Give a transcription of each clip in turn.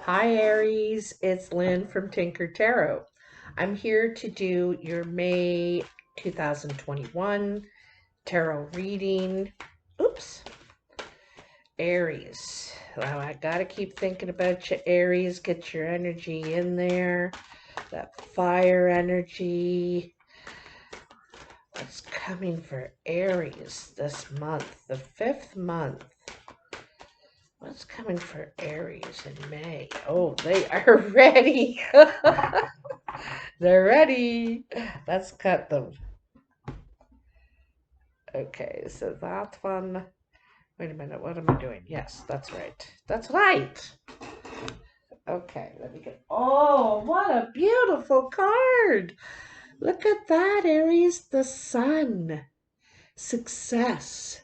Hi Aries, it's Lynn from Tinker Tarot. I'm here to do your May 2021 tarot reading. Oops, Aries. Well, I gotta keep thinking about you, Aries. Get your energy in there. That fire energy. What's coming for Aries this month, the 5th month? What's coming for Aries in May? Oh, they are ready. They're ready. Let's cut them. Okay, so that one. Wait a minute, what am I doing? Yes, that's right. That's right. Okay, let me get. Oh, what a beautiful card! Look at that, Aries the Sun. Success,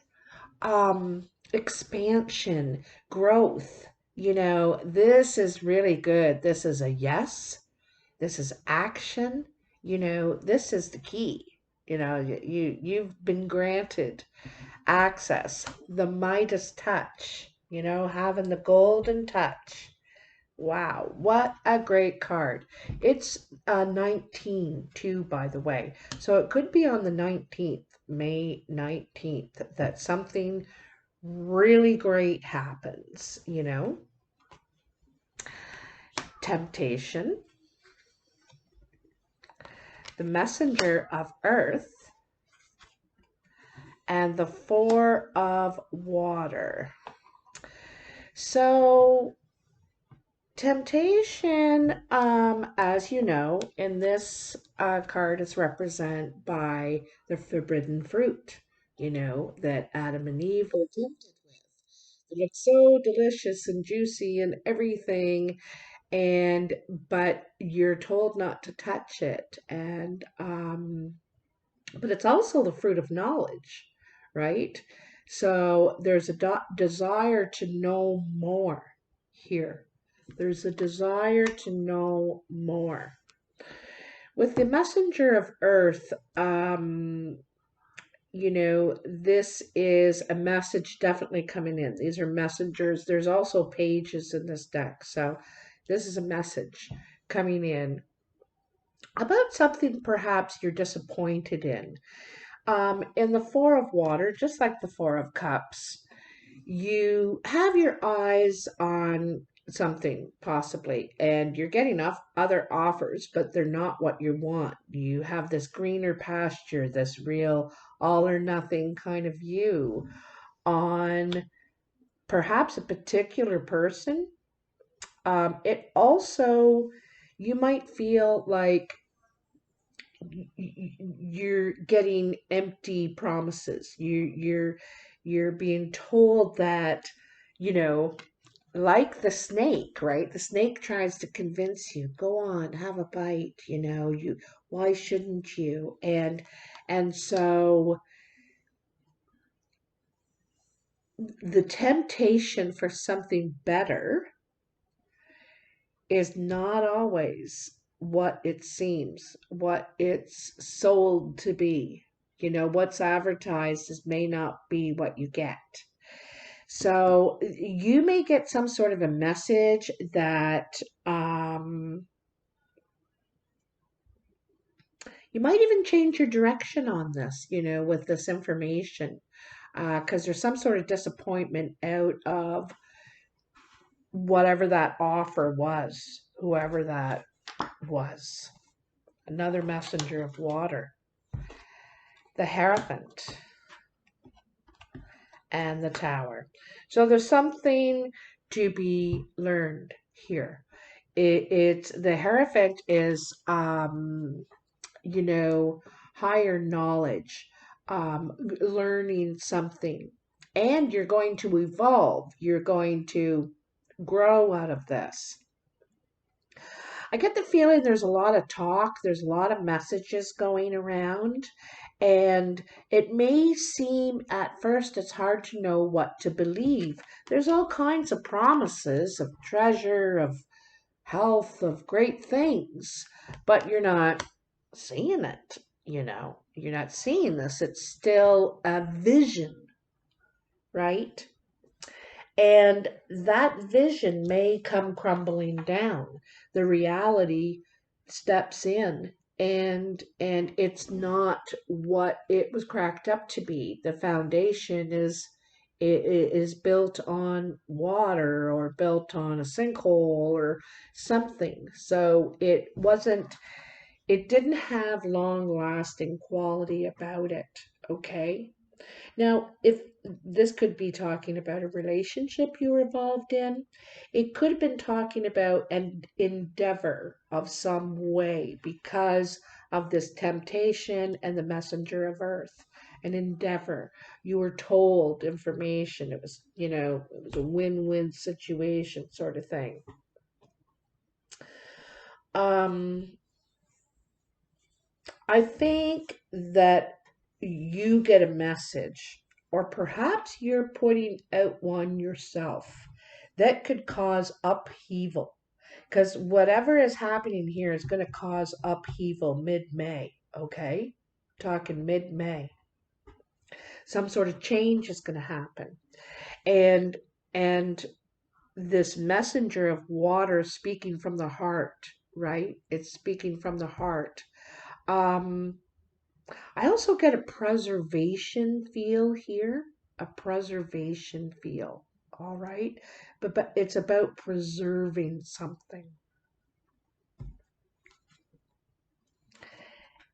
expansion, growth. This is really good. This is a yes. This is action. This is the key. You've been granted access, the Midas touch, having the golden touch. Wow, what a great card. It's 19 too, by the way. So it could be on the 19th, May 19th, that something really great happens. Temptation, the messenger of earth, and the four of water. So temptation, as you know, in this card is represented by the forbidden fruit, that Adam and Eve were tempted with. It looks so delicious and juicy and everything, but you're told not to touch it. But it's also the fruit of knowledge, right? So there's a desire to know more here. There's a desire to know more. With the messenger of earth, this is a message definitely coming in. These are messengers. There's also pages in this deck. So this is a message coming in about something perhaps you're disappointed in. In the Four of Water, just like the Four of Cups, you have your eyes on something possibly, and you're getting other offers, but they're not what you want. You have this greener pasture, this real all or nothing kind of view on perhaps a particular person. It also, you might feel like you're getting empty promises. You're being told that, you know, like the snake, right? The snake tries to convince you, go on, have a bite, why shouldn't you? And so the temptation for something better is not always what it seems, what it's sold to be. What's advertised may not be what you get. So you may get some sort of a message that you might even change your direction on this, with this information, because there's some sort of disappointment out of whatever that offer was, whoever that was. Another messenger of water, the Hierophant, and the Tower. So there's something to be learned here. It's the Hierophant is, higher knowledge, learning something, and you're going to evolve. You're going to grow out of this. I get the feeling there's a lot of talk, there's a lot of messages going around, and it may seem at first it's hard to know what to believe. There's all kinds of promises of treasure, of health, of great things, but you're not seeing it, You're not seeing this. It's still a vision, right? And that vision may come crumbling down. The reality steps in, and it's not what it was cracked up to be. The foundation is built on water or built on a sinkhole or something. So it didn't have long lasting quality about it. Okay. Now, if this could be talking about a relationship you were involved in, it could have been talking about an endeavor of some way because of this temptation and the messenger of earth. An endeavor. You were told information. It was, it was a win-win situation sort of thing. Um, I think that you get a message, or perhaps you're putting out one yourself that could cause upheaval. Because whatever is happening here is going to cause upheaval mid May, okay? Talking mid May. Some sort of change is going to happen. And, and this messenger of water speaking from the heart, right? It's speaking from the heart. Um, I also get a preservation feel here, a preservation feel. All right. But it's about preserving something.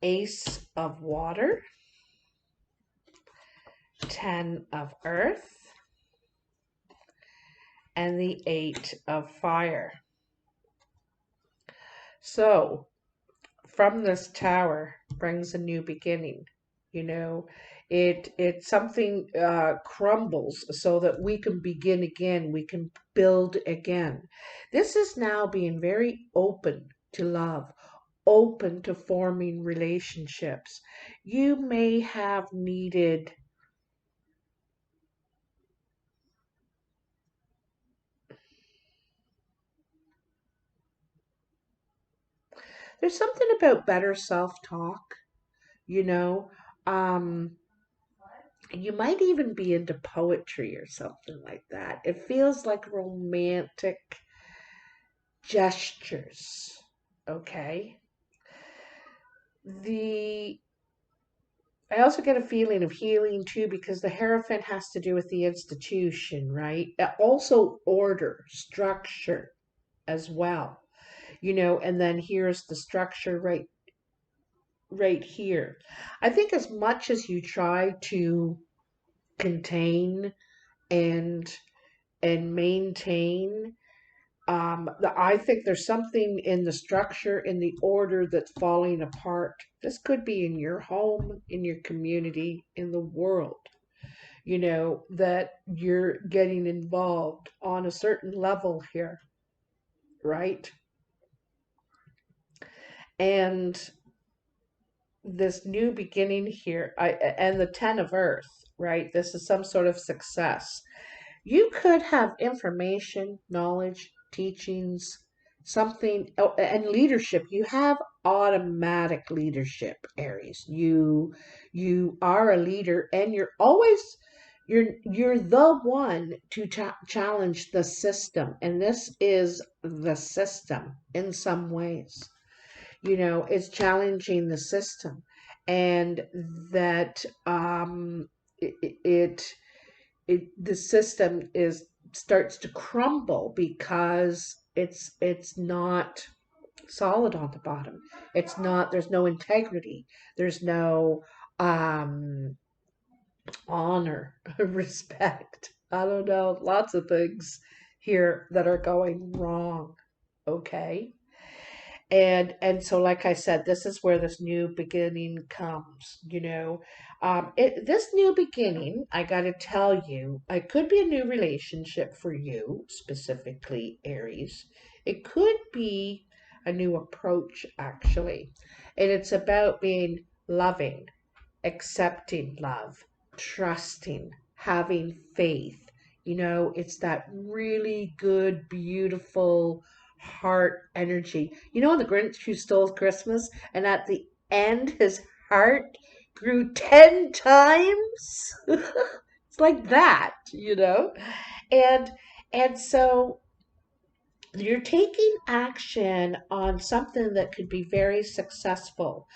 Ace of water, 10 of earth, and the 8 of fire. So from this tower brings a new beginning. You know, it something crumbles so that we can begin again. We can build again. This is now being very open to love, open to forming relationships. You may have needed. There's something about better self-talk, you know. Um, you might even be into poetry or something like that. It feels like romantic gestures. Okay. The I also get a feeling of healing too because the Hierophant has to do with the institution, right? Also order, structure as well. And then here's the structure right here. I think as much as you try to contain and maintain, I think there's something in the structure, in the order that's falling apart. This could be in your home, in your community, in the world, that you're getting involved on a certain level here, right? And this new beginning here, and the 10 of earth, right? This is some sort of success. You could have information, knowledge, teachings, something, oh, and leadership. You have automatic leadership, Aries. You are a leader, and you're the one to challenge the system, and this is the system in some ways. It's challenging the system, and that the system is starts to crumble because it's not solid on the bottom. It's not. There's no integrity. There's no honor, respect. I don't know. Lots of things here that are going wrong. Okay. And so, like I said, this is where this new beginning comes. This new beginning, I got to tell you, it could be a new relationship for you, specifically Aries. It could be a new approach, actually. And it's about being loving, accepting love, trusting, having faith. It's that really good, beautiful heart energy. The Grinch Who Stole Christmas, and at the end, his heart grew 10 times? It's like that. And so you're taking action on something that could be very successful.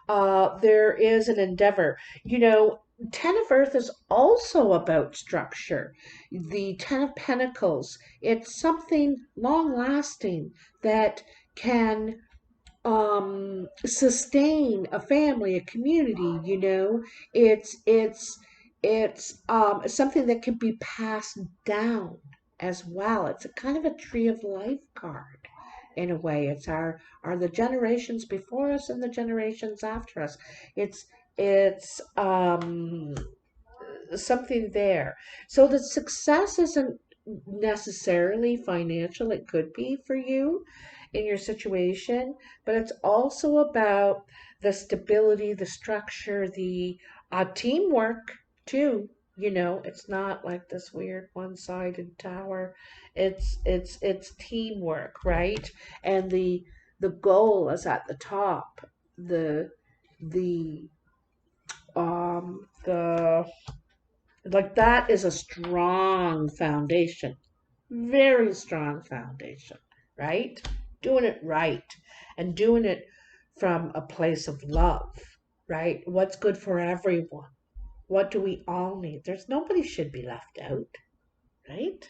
There is an endeavor. You know, Ten of Earth is also about structure. The Ten of Pentacles, it's something long lasting that can sustain a family, a community. You know, it's something that can be passed down as well. It's a kind of a tree of life card in a way. It's our the generations before us and the generations after us. It's something there. So the success isn't necessarily financial. It could be for you in your situation, but it's also about the stability, the structure, the teamwork too. You know, it's not like this weird one-sided tower. It's teamwork, right? And the goal is at the top. The the like that is a strong foundation, very strong foundation, right? Doing it right and doing it from a place of love, right? What's good for everyone? What do we all need? There's nobody should be left out, right?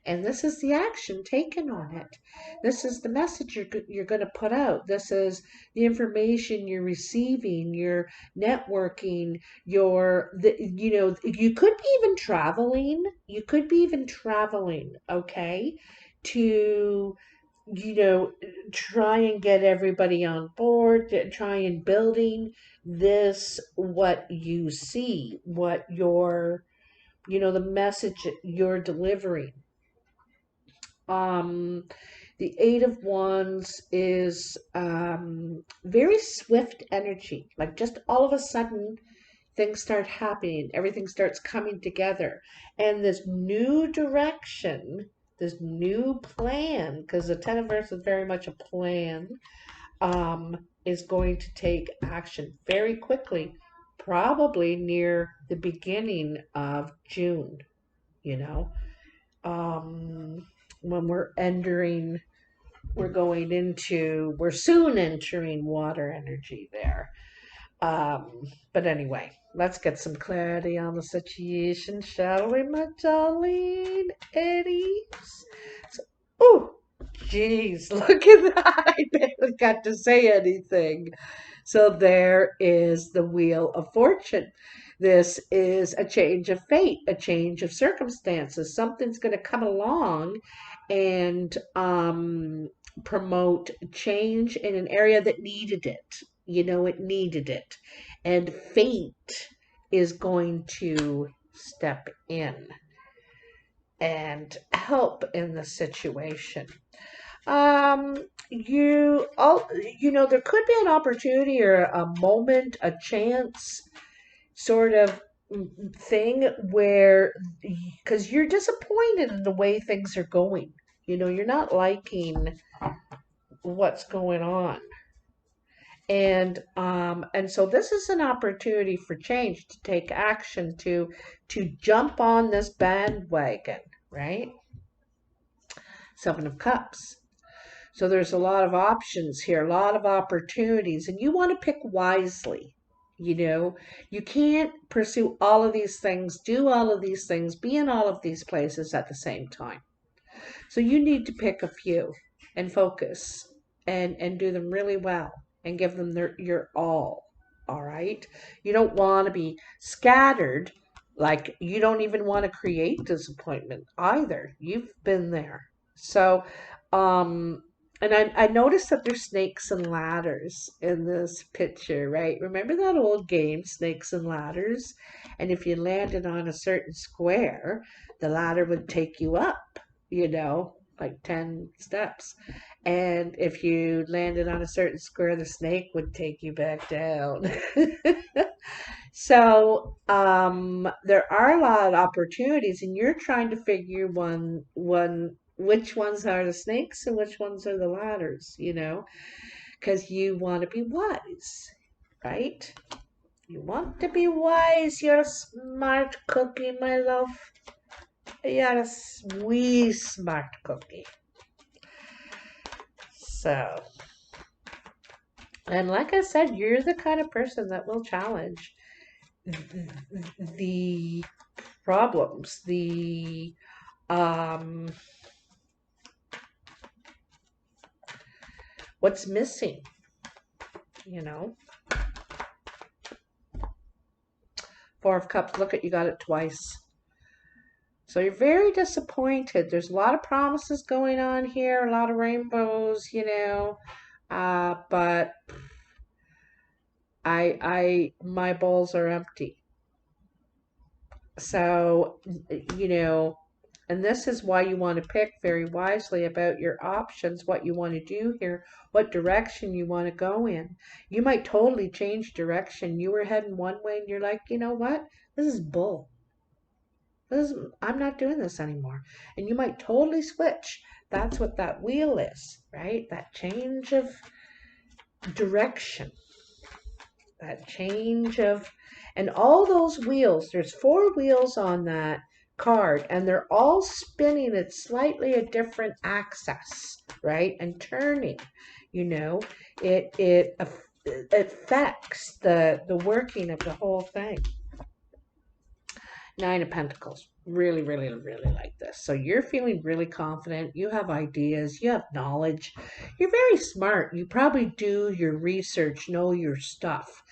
And this is the action taken on it. This is the message you're going to put out. This is the information you're receiving, your networking, you know, you could be even traveling. You could be even traveling, okay, to, you know, try and get everybody on board, to try and building this, what you see, what your, you know, the message you're delivering. um, the Eight of Wands is very swift energy. Like just all of a sudden, things start happening, everything starts coming together. And this new direction, this new plan, because the Ten of Earth is very much a plan, is going to take action very quickly, probably near the beginning of June, you know. When we're soon entering water energy there. But anyway, let's get some clarity on the situation, shall we, my darling Aries? So, oh, geez, look at that. I barely got to say anything. So there is the Wheel of Fortune. This is a change of fate, a change of circumstances. Something's going to come along and promote change in an area that needed it. You know, it needed it. And fate is going to step in and help in the situation. Um, you know, there could be an opportunity or a moment, a chance sort of thing where, because you're disappointed in the way things are going. You know, you're not liking what's going on. And so this is an opportunity for change, to take action, to jump on this bandwagon, right? Seven of Cups. So there's a lot of options here, a lot of opportunities, and you want to pick wisely. You know, you can't pursue all of these things, do all of these things, be in all of these places at the same time. So you need to pick a few and focus and do them really well and give them your all right? You don't want to be scattered, like you don't even want to create disappointment either. You've been there. So, and I noticed that there's snakes and ladders in this picture, right? Remember that old game, Snakes and Ladders? And if you landed on a certain square, the ladder would take you up, you know, like 10 steps. And if you landed on a certain square, the snake would take you back down. So there are a lot of opportunities, and you're trying to figure one which ones are the snakes and which ones are the ladders, you know, because you want to be wise, right? You want to be wise. You're a smart cookie, my love. Yeah, a wee smart cookie. So, and like I said, you're the kind of person that will challenge the problems, the um, what's missing, you know. Four of Cups, look at you got it twice. So you're very disappointed. There's a lot of promises going on here, a lot of rainbows, you know. But my bowls are empty. So, you know, and this is why you want to pick very wisely about your options, what you want to do here, what direction you want to go in. You might totally change direction. You were heading one way and you're like, you know what? This is bull. I'm not doing this anymore. And you might totally switch. That's what that wheel is, right? That change of direction, that change of, and all those wheels, there's 4 wheels on that card, and they're all spinning at slightly a different axis, right? And turning, you know, it affects the working of the whole thing. 9 of Pentacles. Really, really, really like this. So you're feeling really confident. You have ideas. You have knowledge. You're very smart. You probably do your research, know your stuff.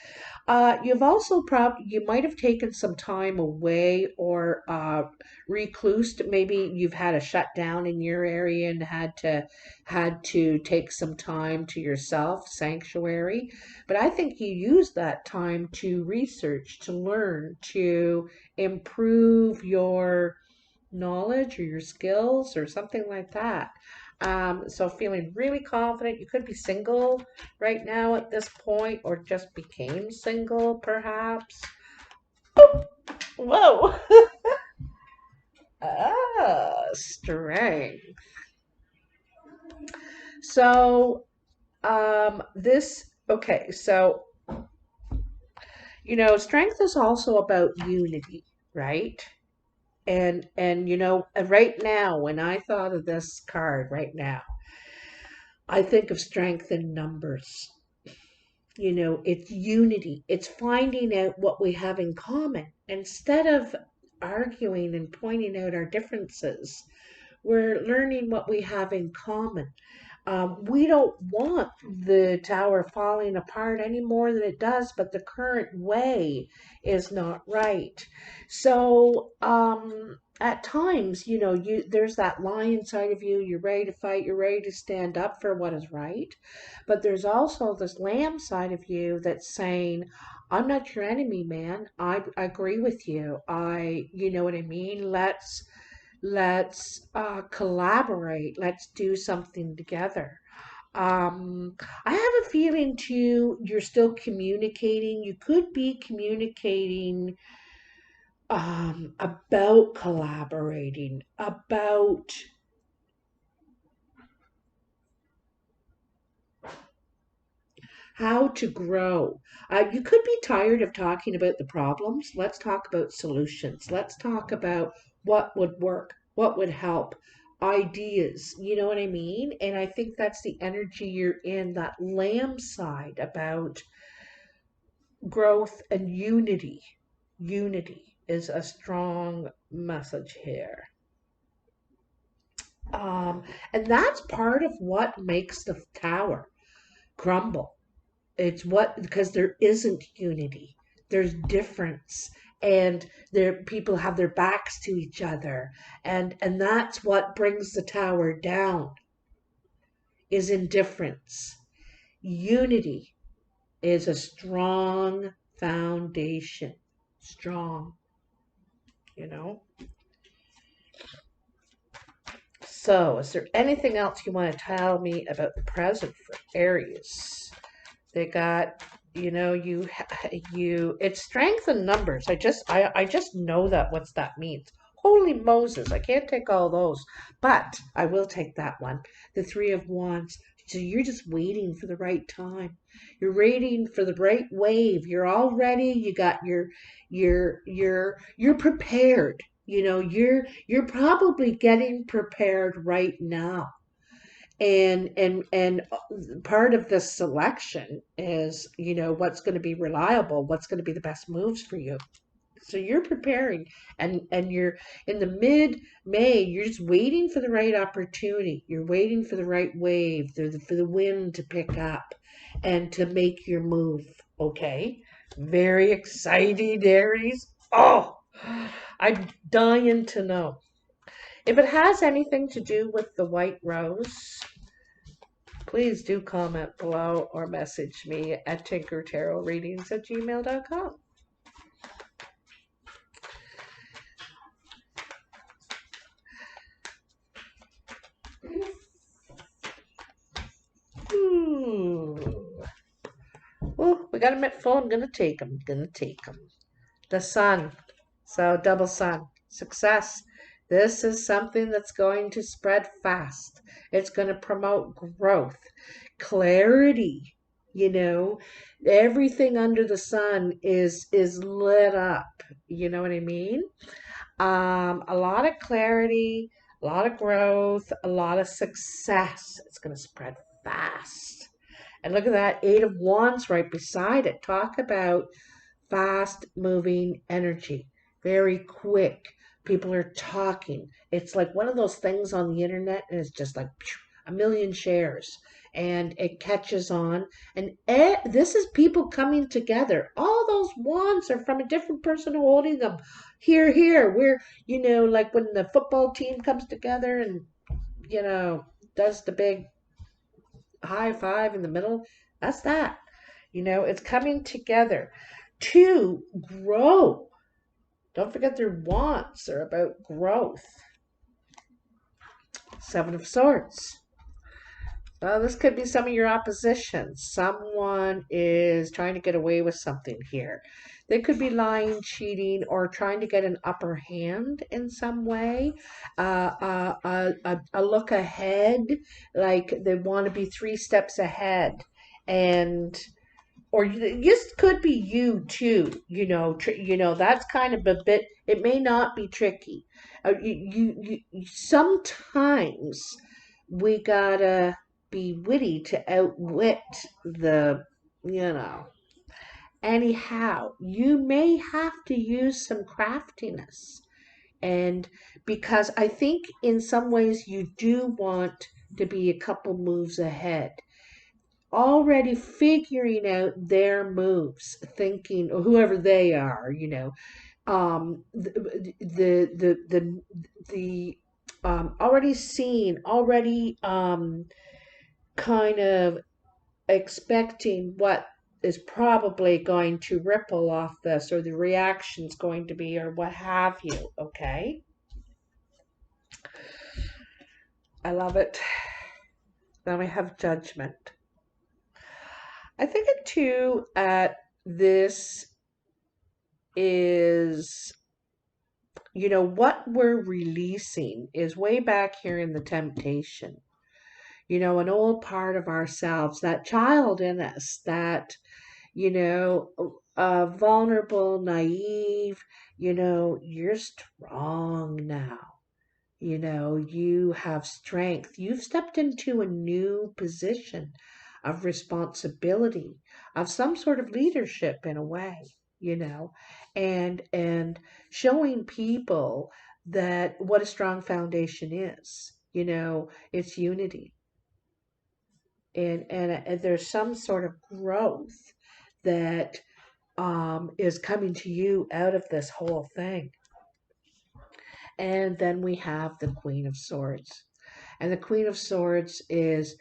You've also you might have taken some time away or reclused. Maybe you've had a shutdown in your area and had to take some time to yourself, sanctuary. But I think you used that time to research, to learn, to improve your knowledge or your skills or something like that. So feeling really confident. You could be single right now at this point, or just became single, perhaps. Whoa. Strength. So, okay, so, you know, strength is also about unity, right? And you know, right now, when I thought of this card right now, I think of strength in numbers. You know, it's unity. It's finding out what we have in common. Instead of arguing and pointing out our differences, we're learning what we have in common. We don't want the tower falling apart any more than it does, but the current way is not right. So, at times, you know, there's that lion side of you. You're ready to fight. You're ready to stand up for what is right. But there's also this lamb side of you that's saying, "I'm not your enemy, man. I agree with you. You know what I mean? Let's collaborate. Let's do something together." I have a feeling too, you're still communicating. You could be communicating about collaborating, about how to grow. You could be tired of talking about the problems. Let's talk about solutions. Let's talk about what would work, what would help, ideas. You know what I mean? And I think that's the energy you're in, that lamb side about growth and unity. Unity is a strong message here. And that's part of what makes the tower crumble. It's what, because there isn't unity. There's difference, and people have their backs to each other, and that's what brings the tower down, is indifference. Unity is a strong foundation. Strong, you know. So, is there anything else you want to tell me about the present for Aries? They got, you know, it's strength in numbers. I just know what's that means. Holy Moses, I can't take all those, but I will take that one. The 3 of Wands. So you're just waiting for the right time. You're waiting for the right wave. You're all ready. You got you're prepared. You're probably getting prepared right now. And part of this selection is, what's going to be reliable, what's going to be the best moves for you. So you're preparing, and you're in the mid May, you're just waiting for the right opportunity. You're waiting for the right wave, for the wind to pick up and to make your move. Okay? Very exciting, Aries. Oh, I'm dying to know. If it has anything to do with the white rose, please do comment below or message me at tinkertarotreadings@gmail.com. Oh, we got a mitt full. I'm going to take them. Going to take them. The sun. So double sun. Success. This is something that's going to spread fast. It's going to promote growth, clarity. Everything under the sun is lit up. You know what I mean? A lot of clarity, a lot of growth, a lot of success. It's going to spread fast. And look at that, Eight of Wands right beside it. Talk about fast moving energy, very quick. People are talking. It's like one of those things on the internet, and it's just like a million shares, and it catches on. And this is people coming together. All those wands are from a different person holding them. Here, we're, like when the football team comes together and, does the big high five in the middle. That's that. It's coming together to grow. Don't forget their wants are about growth. Seven of Swords. Well, this could be some of your opposition. Someone is trying to get away with something here. They could be lying, cheating, or trying to get an upper hand in some way. A look ahead, like they want to be 3 steps ahead. And or this could be you too. That's kind of a bit. It may not be tricky. Sometimes we gotta be witty to outwit the, you know. Anyhow, you may have to use some craftiness. And because I think in some ways you do want to be a couple moves ahead, already figuring out their moves, thinking, or whoever they are, the already seen, already kind of expecting what is probably going to ripple off this, or the reaction's going to be, or what have you. Okay, I love it. Then we have Judgment. I think it too at this is, what we're releasing is way back here in the temptation. An old part of ourselves, that child in us, that, vulnerable, naive, you're strong now. You have strength. You've stepped into a new position of responsibility, of some sort of leadership in a way, and showing people that what a strong foundation is. It's unity. And there's some sort of growth that is coming to you out of this whole thing. And then we have the Queen of Swords. And the Queen of Swords is,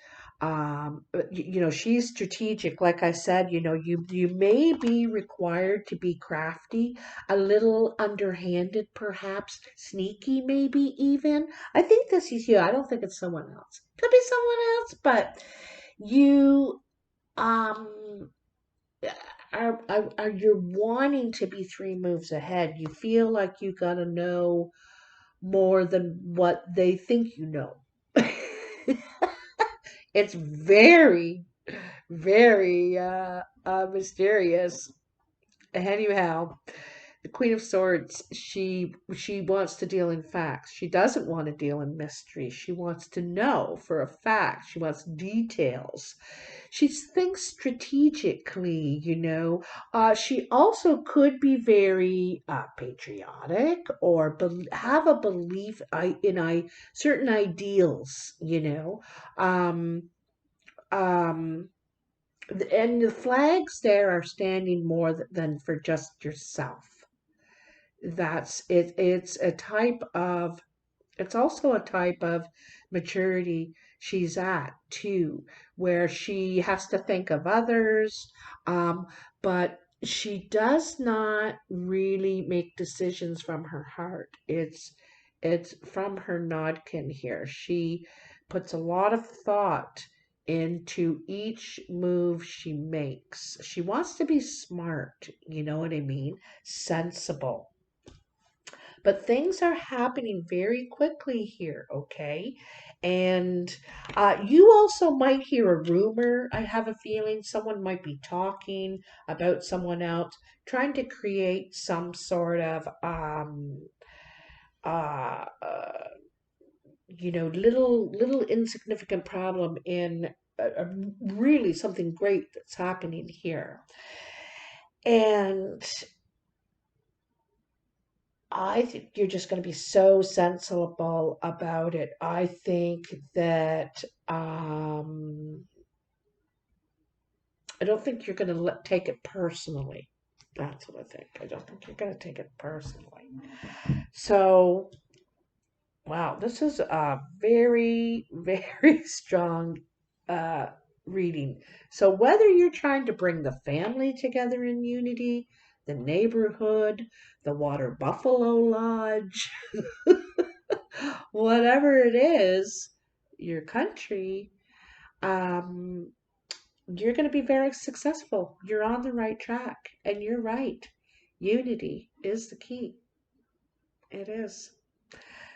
she's strategic. Like I said, you may be required to be crafty, a little underhanded, perhaps sneaky, maybe even. I think this is you. I don't think it's someone else. Could be someone else, but you are you're wanting to be 3 moves ahead. You feel like you gotta know more than what they think you know. It's very, very mysterious. Anyhow, The Queen of Swords, she wants to deal in facts. She doesn't want to deal in mystery. She wants to know for a fact. She wants details. She thinks strategically, you know. She also could be very patriotic or have a belief in certain ideals, you know. Um, um, and the flags there are standing more than for just yourself. That's it. It's also a type of maturity she's at too, where she has to think of others, um, but she does not really make decisions from her heart. It's from her nodkin here. She puts a lot of thought into each move she makes. She wants to be smart, you know what I mean? Sensible, but things are happening very quickly here, okay? And you also might hear a rumor. I have a feeling someone might be talking about someone else, trying to create some sort of, uh, uh, little insignificant problem in really something great that's happening here. And I think you're just going to be so sensible about it. I think that I don't think you're going to take it personally. That's what I think. I don't think you're going to take it personally. So, wow, this is a very, very strong uh, reading. So, whether you're trying to bring the family together in unity, the neighborhood, the Water Buffalo Lodge, whatever it is, your country, um, you're going to be very successful. You're on the right track. And you're right. Unity is the key. It is.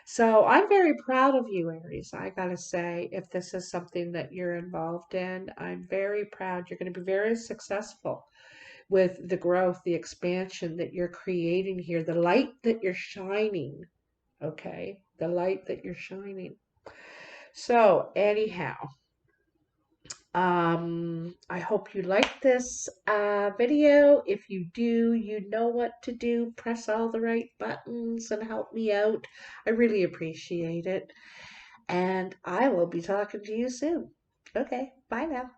So I'm very proud of you, Aries. I got to say, if this is something that you're involved in, I'm very proud. You're going to be very successful with the growth, the expansion that you're creating here, the light that you're shining. Okay? The light that you're shining. So, anyhow, I hope you like this video. If you do, you know what to do. Press all the right buttons and help me out. I really appreciate it. And I will be talking to you soon. Okay, bye now.